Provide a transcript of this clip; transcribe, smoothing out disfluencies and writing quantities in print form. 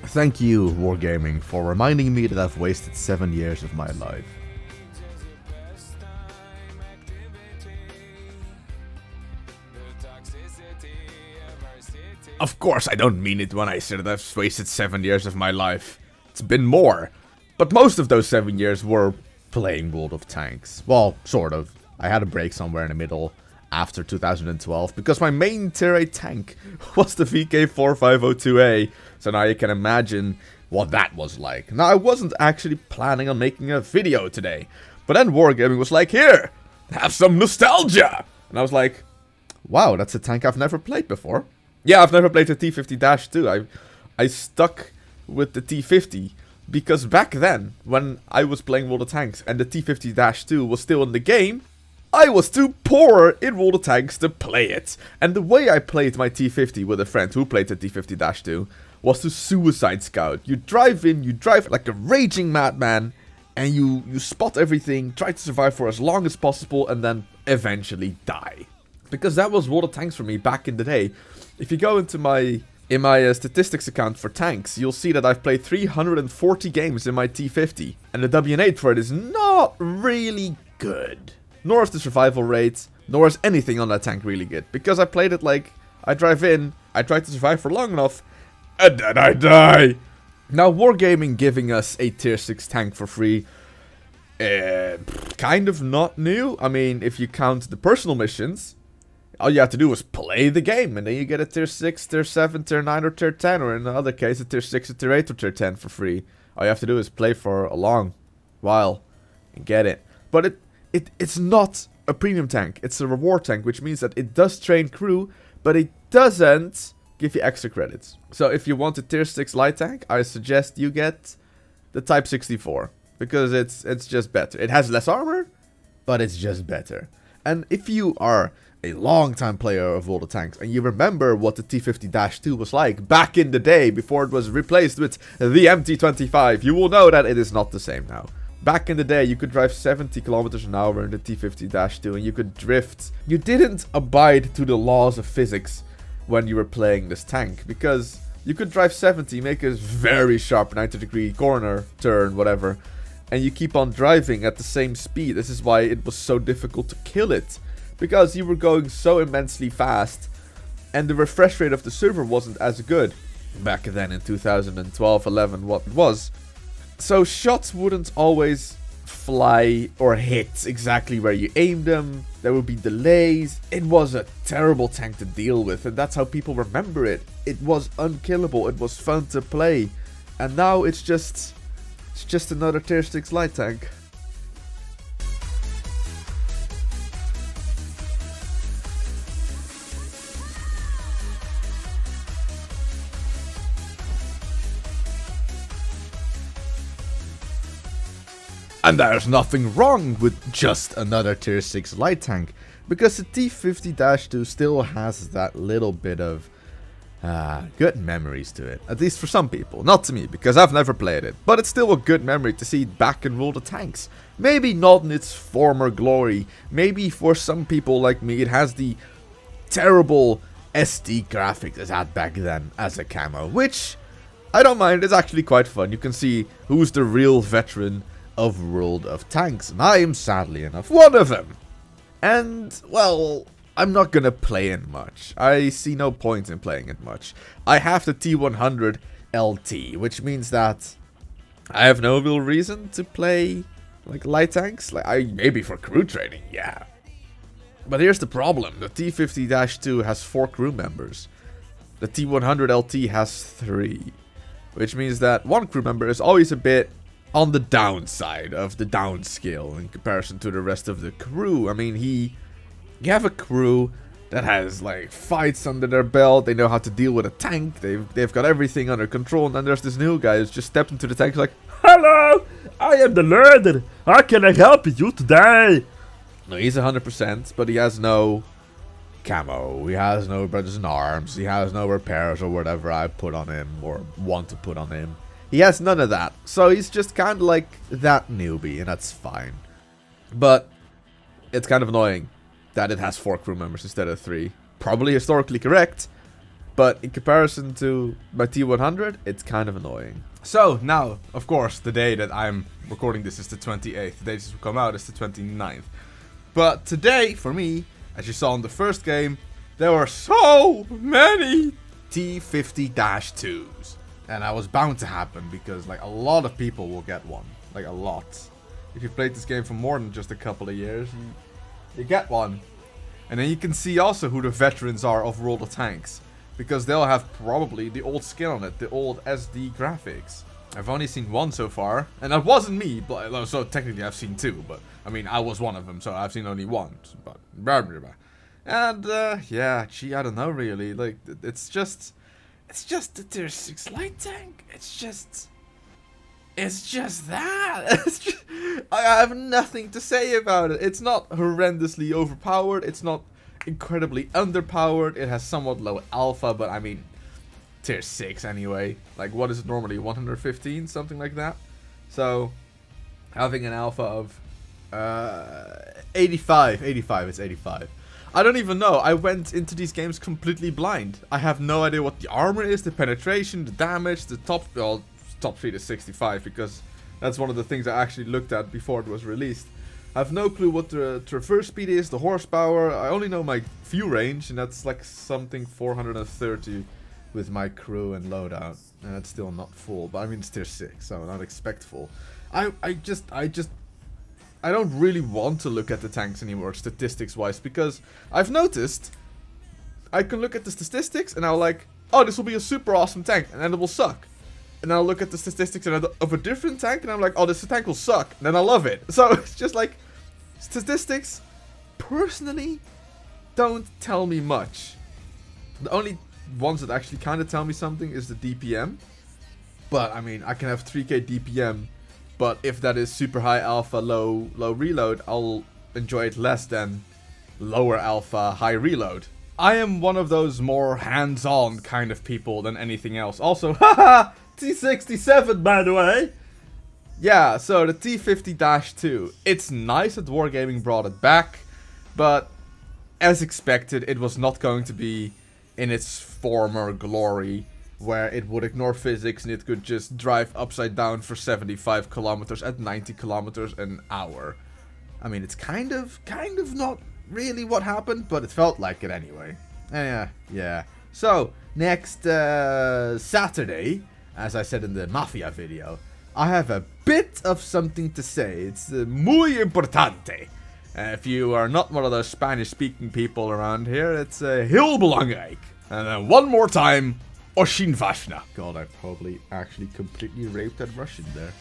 Thank you, Wargaming, for reminding me that I've wasted 7 years of my life. Of course, I don't mean it when I say that I've wasted 7 years of my life. It's been more. But most of those 7 years were playing World of Tanks. Well, sort of. I had a break somewhere in the middle after 2012 because my main tier 8 tank was the VK4502A. So now you can imagine what that was like. Now, I wasn't actually planning on making a video today. But then Wargaming was like, here, have some nostalgia. And I was like, wow, that's a tank I've never played before. Yeah, I've never played the T50-2. I stuck with the T50 because back then, when I was playing World of Tanks and the T50-2 was still in the game, I was too poor in World of Tanks to play it. And the way I played my T50 with a friend who played the T50-2 was to suicide scout. You drive in, you drive like a raging madman, and you spot everything, try to survive for as long as possible, and then eventually die. Because that was World of Tanks for me back in the day. If you go into my statistics account for tanks, you'll see that I've played 340 games in my T50. And the WN8 for it is not really good. Nor is the survival rate, nor is anything on that tank really good. Because I played it like, I drive in, I try to survive for long enough, and then I die. Now, Wargaming giving us a tier 6 tank for free, kind of not new. I mean, if you count the personal missions, all you have to do is play the game, and then you get a tier 6, tier 7, tier 9, or tier 10, or in the other case, a tier 6, a tier 8, or tier 10 for free. All you have to do is play for a long while and get it. But it's not a premium tank, it's a reward tank, which means that it does train crew, but it doesn't give you extra credits. So if you want a tier 6 light tank, I suggest you get the Type 64, because it's just better. It has less armor, but it's just better. And if you are a long-time player of World of Tanks, and you remember what the T50-2 was like back in the day before it was replaced with the MT25, you will know that it is not the same now. Back in the day, you could drive 70 kilometers an hour in the T50-2, and you could drift. You didn't abide to the laws of physics when you were playing this tank, because you could drive 70, make a very sharp 90-degree corner, turn, whatever, and you keep on driving at the same speed. This is why it was so difficult to kill it. Because you were going so immensely fast, and the refresh rate of the server wasn't as good back then in 2012-11 what it was. So shots wouldn't always fly or hit exactly where you aimed them. There would be delays. It was a terrible tank to deal with, and that's how people remember it. It was unkillable. It was fun to play, and now it's just another tier 6 light tank. And there's nothing wrong with just another tier 6 light tank, because the T50-2 still has that little bit of good memories to it. At least for some people, not to me, because I've never played it. But it's still a good memory to see it back in World of Tanks. Maybe not in its former glory. Maybe for some people like me, it has the terrible SD graphics it had back then as a camo, which I don't mind. It's actually quite fun. You can see who's the real veteran of World of Tanks, and I am sadly enough one of them. And, well, I'm not gonna play it much. I see no point in playing it much. I have the T100 LT, which means that I have no real reason to play like light tanks. Like, maybe for crew training, yeah. But here's the problem. The T50-2 has 4 crew members. The T100 LT has 3. Which means that one crew member is always a bit on the downside of the downscale in comparison to the rest of the crew. I mean, you have a crew that has like fights under their belt. They know how to deal with a tank. They've got everything under control. And then there's this new guy who's just stepped into the tank like, "Hello, I am the leader. How can I help you today?" No, he's 100%, but he has no camo. He has no brothers in arms. He has no repairs or whatever I put on him or want to put on him. He has none of that, so he's just kind of like that newbie, and that's fine. But it's kind of annoying that it has 4 crew members instead of 3. Probably historically correct, But in comparison to my T100, it's kind of annoying. So now, of course, the day that I'm recording this is the 28th. The day this will come out is the 29th. But today, for me, as you saw in the first game, there were so many T50-2s. And that was bound to happen because like a lot of people will get one. Like a lot. If you've played this game for more than just a couple of years, you get one. And then you can see also who the veterans are of World of Tanks. Because they'll have probably the old skin on it, the old SD graphics. I've only seen one so far, and that wasn't me, but, so technically I've seen two, but I mean, I was one of them, so I've seen only one. But, and, yeah, gee, I don't know really, like, it's just the Tier 6 light tank. It's just that. I have nothing to say about it. It's not horrendously overpowered, it's not incredibly underpowered, it has somewhat low alpha, but I mean, Tier 6 anyway. Like, what is it normally, 115, something like that? So, having an alpha of 85, it's 85. I don't even know, I went into these games completely blind. I have no idea what the armor is, the penetration, the damage, the top speed is 65, because that's one of the things I actually looked at before it was released. I have no clue what the traverse speed is, the horsepower. I only know my view range, and that's like something 430 with my crew and loadout. And that's still not full, but I mean it's Tier 6, so not expect full. I don't really want to look at the tanks anymore, statistics-wise, because I've noticed I can look at the statistics and I'm like, oh, this will be a super awesome tank, and then it will suck. And I'll look at the statistics of a different tank, and I'm like, oh, this tank will suck, and then I love it. So it's just like, statistics, personally, don't tell me much. The only ones that actually kind of tell me something is the DPM. But, I mean, I can have 3k DPM, but if that is super high alpha, low reload, I'll enjoy it less than lower alpha, high reload. I am one of those more hands-on kind of people than anything else. Also, haha! T67, by the way. Yeah, so the T50-2. It's nice that Wargaming brought it back, but as expected, it was not going to be in its former glory, where it would ignore physics and it could just drive upside down for 75 kilometers at 90 kilometers an hour. I mean, it's kind of not really what happened, but it felt like it anyway. Yeah. So, next Saturday, as I said in the Mafia video, I have a bit of something to say. It's muy importante. If you are not one of those Spanish-speaking people around here, it's heel belangrijk. And then one more time, Oshin Vashna. God, I probably actually completely raped that Russian there.